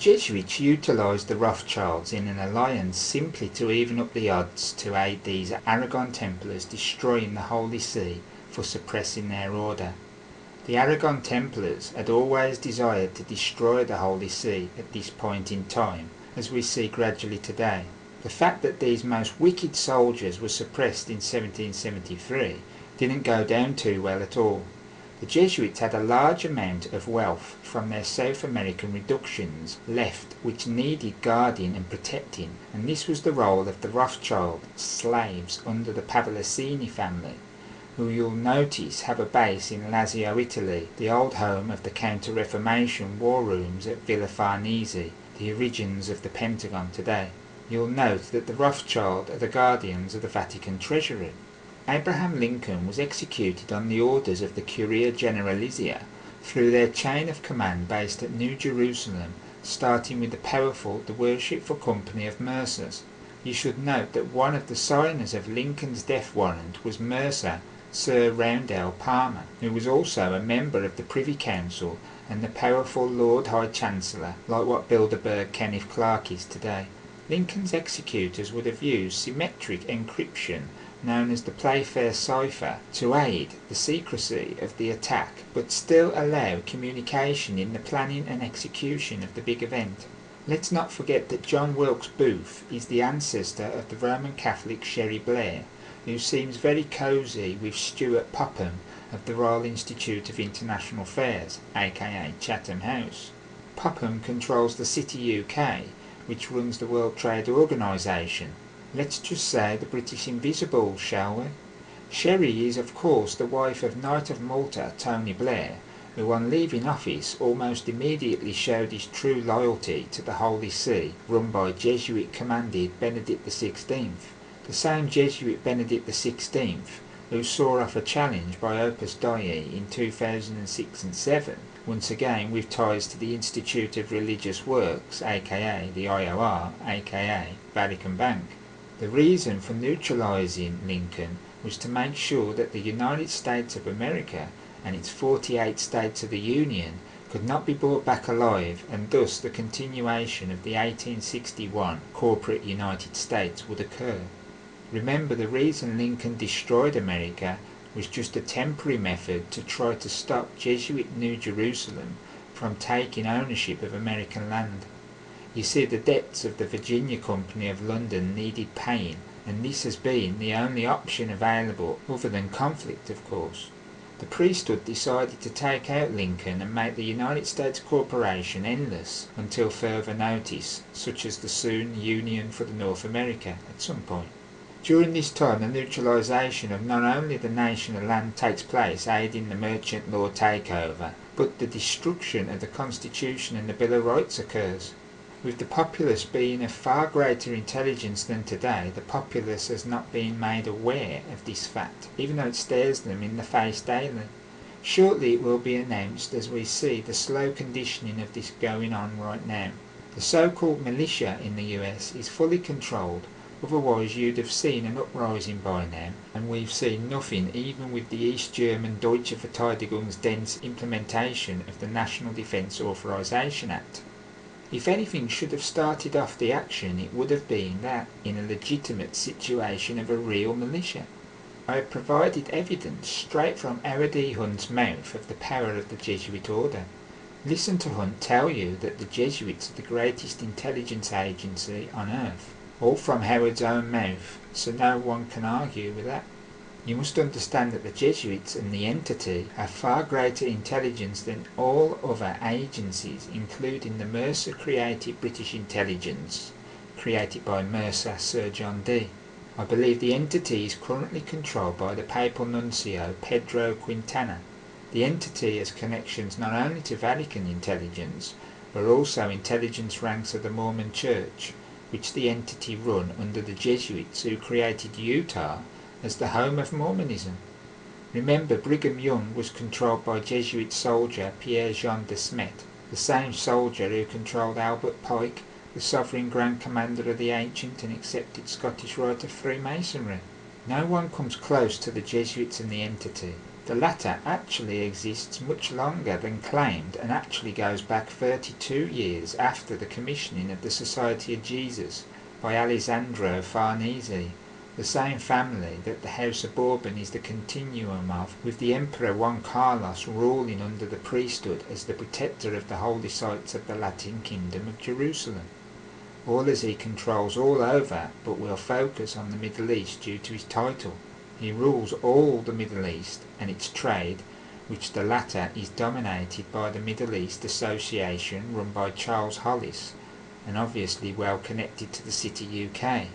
Jesuits utilised the Rothschilds in an alliance simply to even up the odds to aid these Aragon Templars destroying the Holy See for suppressing their order. The Aragon Templars had always desired to destroy the Holy See at this point in time, as we see gradually today. The fact that these most wicked soldiers were suppressed in 1773 didn't go down too well at all. The Jesuits had a large amount of wealth from their South American reductions left which needed guarding and protecting, and this was the role of the Rothschild slaves under the Pavlicini family, who you'll notice have a base in Lazio, Italy, the old home of the Counter-Reformation war rooms at Villa Farnese, the origins of the Pentagon today. You'll note that the Rothschild are the guardians of the Vatican Treasury. Abraham Lincoln was executed on the orders of the Union Générale through their chain of command based at New Jerusalem, starting with the powerful, the worshipful company of Mercers. You should note that one of the signers of Lincoln's death warrant was Mercer, Sir Roundell Palmer, who was also a member of the Privy Council and the powerful Lord High Chancellor, like what Bilderberg Kenneth Clarke is today. Lincoln's executors would have used symmetric encryption known as the Playfair cipher to aid the secrecy of the attack, but still allow communication in the planning and execution of the big event. Let's not forget that John Wilkes Booth is the ancestor of the Roman Catholic Sherry Blair, who seems very cosy with Stuart Popham of the Royal Institute of International Affairs, aka Chatham House. Popham controls the City UK, which runs the World Trade Organisation. Let's just say the British Invisible, shall we? Sherry is of course the wife of Knight of Malta Tony Blair, who on leaving office almost immediately showed his true loyalty to the Holy See, run by Jesuit-commanded Benedict XVI, the same Jesuit Benedict XVI who saw off a challenge by Opus Dei in 2006 and 7, once again with ties to the Institute of Religious Works, aka the IOR, aka Vatican Bank. The reason for neutralising Lincoln was to make sure that the United States of America and its 48 states of the Union could not be brought back alive, and thus the continuation of the 1861 corporate United States would occur. Remember, the reason Lincoln destroyed America was just a temporary method to try to stop Jesuit New Jerusalem from taking ownership of American land. You see, the debts of the Virginia Company of London needed paying, and this has been the only option available other than conflict, of course. The priesthood decided to take out Lincoln and make the United States Corporation endless until further notice, such as the soon Union for the North America at some point. During this time, the neutralisation of not only the national land takes place, aiding the merchant law takeover, but the destruction of the Constitution and the Bill of Rights occurs. With the populace being of far greater intelligence than today, the populace has not been made aware of this fact, even though it stares them in the face daily. Shortly it will be announced, as we see the slow conditioning of this going on right now. The so-called militia in the US is fully controlled, otherwise you'd have seen an uprising by now, and we've seen nothing even with the East German Deutsche Verteidigung's dense implementation of the National Defence Authorization Act. If anything should have started off the action, it would have been that in a legitimate situation of a real militia. I have provided evidence straight from R.D. Hunt's mouth of the power of the Jesuit order. Listen to Hunt tell you that the Jesuits are the greatest intelligence agency on earth, all from Howard's own mouth, so no one can argue with that. You must understand that the Jesuits and the entity have far greater intelligence than all other agencies, including the Mercer-created British intelligence, created by Mercer Sir John Dee. I believe the entity is currently controlled by the Papal Nuncio Pedro Quintana. The entity has connections not only to Vatican intelligence, but also intelligence ranks of the Mormon Church, which the entity run under the Jesuits who created Utah as the home of Mormonism. Remember, Brigham Young was controlled by Jesuit soldier Pierre-Jean de Smet, the same soldier who controlled Albert Pike, the sovereign Grand Commander of the ancient and accepted Scottish Rite of Freemasonry. No one comes close to the Jesuits and the entity. The latter actually exists much longer than claimed and actually goes back 32 years after the commissioning of the Society of Jesus by Alessandro Farnese, the same family that the House of Bourbon is the continuum of, with the Emperor Juan Carlos ruling under the priesthood as the protector of the holy sites of the Latin Kingdom of Jerusalem. All as he controls all over, but will focus on the Middle East due to his title. He rules all the Middle East and its trade, which the latter is dominated by the Middle East Association run by Charles Hollis, and obviously well connected to the City UK.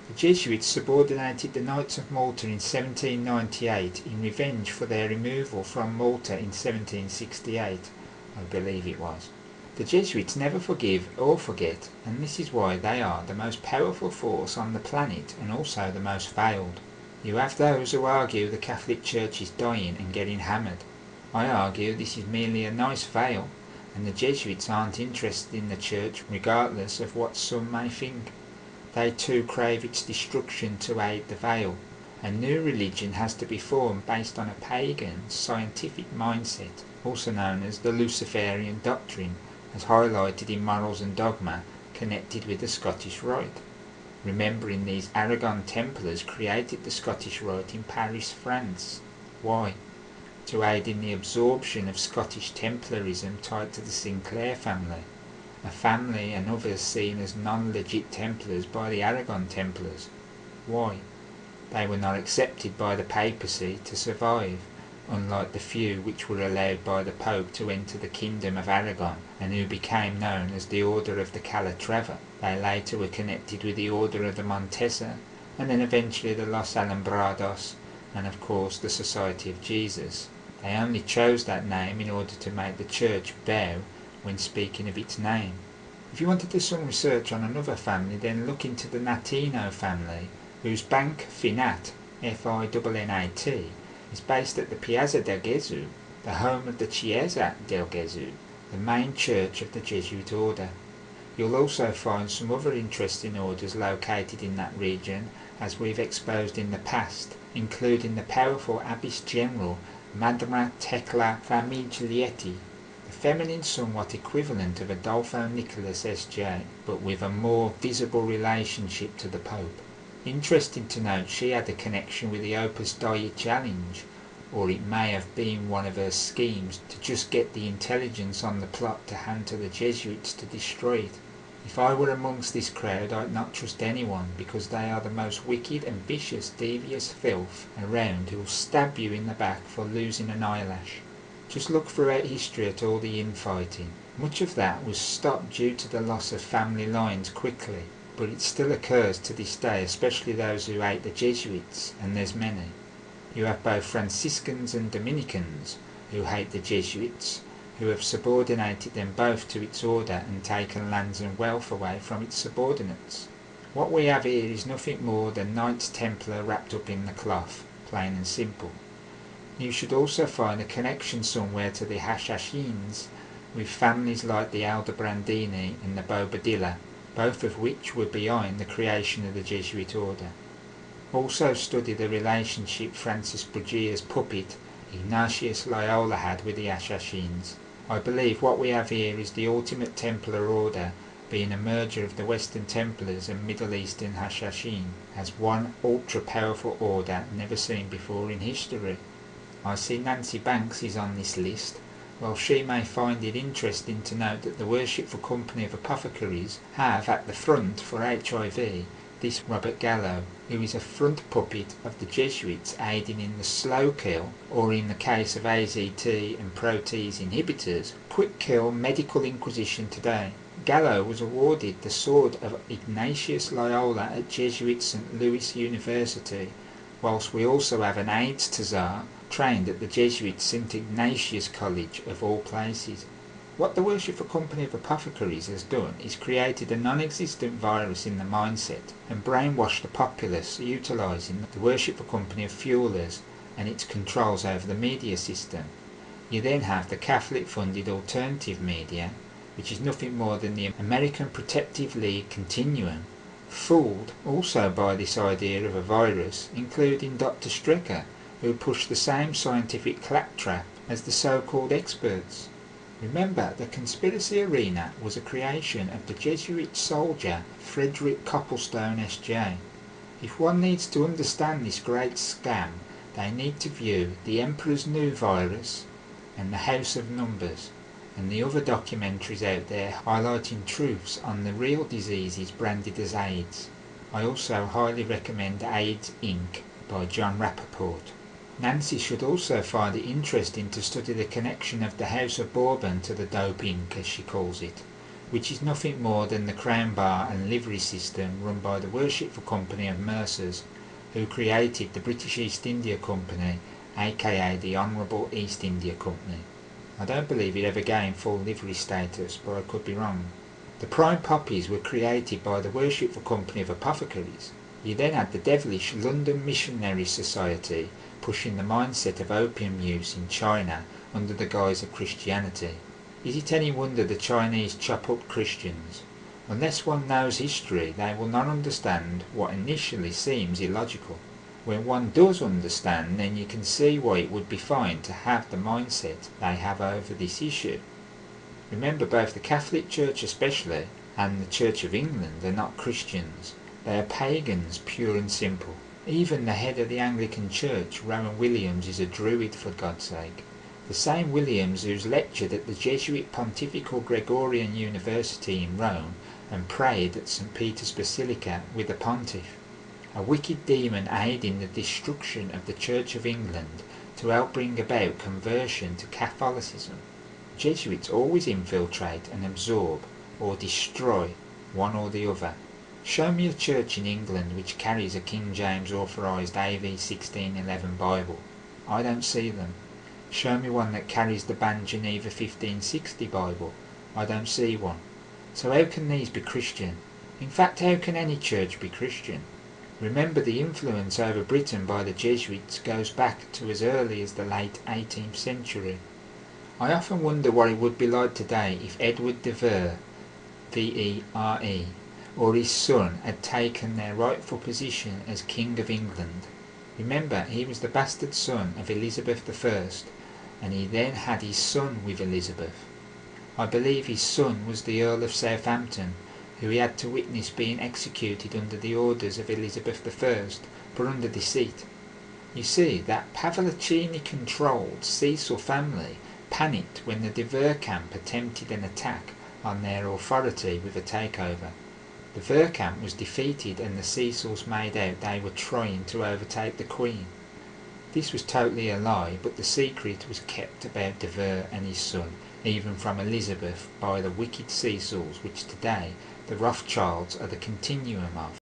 The Jesuits subordinated the Knights of Malta in 1798 in revenge for their removal from Malta in 1768, I believe it was. The Jesuits never forgive or forget, and this is why they are the most powerful force on the planet and also the most failed. You have those who argue the Catholic Church is dying and getting hammered. I argue this is merely a nice veil, and the Jesuits aren't interested in the Church regardless of what some may think. They too crave its destruction to aid the veil. A new religion has to be formed based on a pagan, scientific mindset, also known as the Luciferian doctrine, as highlighted in Morals and Dogma, connected with the Scottish Rite. Remembering these Aragon Templars created the Scottish Rite in Paris, France. Why? To aid in the absorption of Scottish Templarism tied to the Sinclair family, a family and others seen as non-legit Templars by the Aragon Templars. Why? They were not accepted by the papacy to survive, unlike the few which were allowed by the Pope to enter the Kingdom of Aragon and who became known as the Order of the Calatrava. They later were connected with the Order of the Montesa, and then eventually the Los Alumbrados, and of course the Society of Jesus. They only chose that name in order to make the Church bow when speaking of its name. If you want to do some research on another family, then look into the Natino family, whose Bank Finat, F-I-N-N-A-T, is based at the Piazza del Gesù, the home of the Chiesa del Gesù, the main church of the Jesuit order. You'll also find some other interesting orders located in that region, as we've exposed in the past, including the powerful Abbess General Madre Tecla Famiglietti, the feminine somewhat equivalent of Adolfo Nicholas S.J., but with a more visible relationship to the Pope. Interesting to note, she had a connection with the Opus Dei challenge, or it may have been one of her schemes to just get the intelligence on the plot to hand to the Jesuits to destroy it. If I were amongst this crowd, I'd not trust anyone, because they are the most wicked and vicious, devious filth around who'll stab you in the back for losing an eyelash. Just look throughout history at all the infighting. Much of that was stopped due to the loss of family lines quickly, but it still occurs to this day, especially those who hate the Jesuits, and there's many. You have both Franciscans and Dominicans who hate the Jesuits, who have subordinated them both to its order and taken lands and wealth away from its subordinates. What we have here is nothing more than Knights Templar wrapped up in the cloth, plain and simple. You should also find a connection somewhere to the Hashashins, with families like the Aldobrandini and the Bobadilla, both of which were behind the creation of the Jesuit order. Also study the relationship Francis Borgia's puppet, Ignatius Loyola, had with the Hashashins. I believe what we have here is the ultimate Templar order, being a merger of the Western Templars and Middle Eastern Hashashin, as one ultra-powerful order never seen before in history. I see Nancy Banks is on this list. Well, she may find it interesting to note that the Worshipful Company of Apothecaries have at the front for HIV this Robert Gallo, who is a front puppet of the Jesuits aiding in the slow kill, or in the case of AZT and protease inhibitors, quick kill medical inquisition today. Gallo was awarded the sword of Ignatius Loyola at Jesuit St. Louis University, whilst we also have an AIDS Tsar trained at the Jesuit St. Ignatius College of all places. What the Worshipful Company of Apothecaries has done is created a non-existent virus in the mindset and brainwashed the populace, utilising the Worshipful Company of Fuelers and its controls over the media system. You then have the Catholic-funded alternative media, which is nothing more than the American Protective League Continuum, Fooled also by this idea of a virus, including Dr. Strecker, who pushed the same scientific claptrap as the so-called experts. Remember, the conspiracy arena was a creation of the Jesuit soldier Frederick Copplestone S.J. If one needs to understand this great scam, they need to view The Emperor's New Virus and The House of Numbers, and the other documentaries out there highlighting truths on the real diseases branded as AIDS. I also highly recommend AIDS Inc. by John Rappaport. Nancy should also find it interesting to study the connection of the House of Bourbon to the Dope Inc., as she calls it, which is nothing more than the crown bar and livery system run by the worshipful company of Mercers, who created the British East India Company, aka the Honourable East India Company. I don't believe it ever gained full livery status, but I could be wrong. The prime poppies were created by the worshipful company of apothecaries. You then had the devilish London Missionary Society pushing the mindset of opium use in China under the guise of Christianity. Is it any wonder the Chinese chop up Christians? Unless one knows history, they will not understand what initially seems illogical. When one does understand, then you can see why it would be fine to have the mindset they have over this issue. Remember, both the Catholic Church especially, and the Church of England are not Christians. They are pagans, pure and simple. Even the head of the Anglican Church, Rowan Williams, is a Druid, for God's sake. The same Williams who's lectured at the Jesuit Pontifical Gregorian University in Rome and prayed at St. Peter's Basilica with the pontiff. A wicked demon aiding the destruction of the Church of England to help bring about conversion to Catholicism. Jesuits always infiltrate and absorb or destroy one or the other. Show me a church in England which carries a King James authorised AV 1611 Bible. I don't see them. Show me one that carries the banned Geneva 1560 Bible. I don't see one. So how can these be Christian? In fact, how can any church be Christian? Remember, the influence over Britain by the Jesuits goes back to as early as the late 18th century. I often wonder what it would be like today if Edward de Vere, V-E-R-E, or his son had taken their rightful position as King of England. Remember, he was the bastard son of Elizabeth I, and he then had his son with Elizabeth. I believe his son was the Earl of Southampton, who he had to witness being executed under the orders of Elizabeth I, but under deceit. You see, that Pavlicini-controlled Cecil family panicked when the de Vere camp attempted an attack on their authority with a takeover. The Vere camp was defeated and the Cecils made out they were trying to overtake the Queen. This was totally a lie, but the secret was kept about de Vere and his son, even from Elizabeth, by the wicked Cecils, which today the Rothschilds are the continuum of.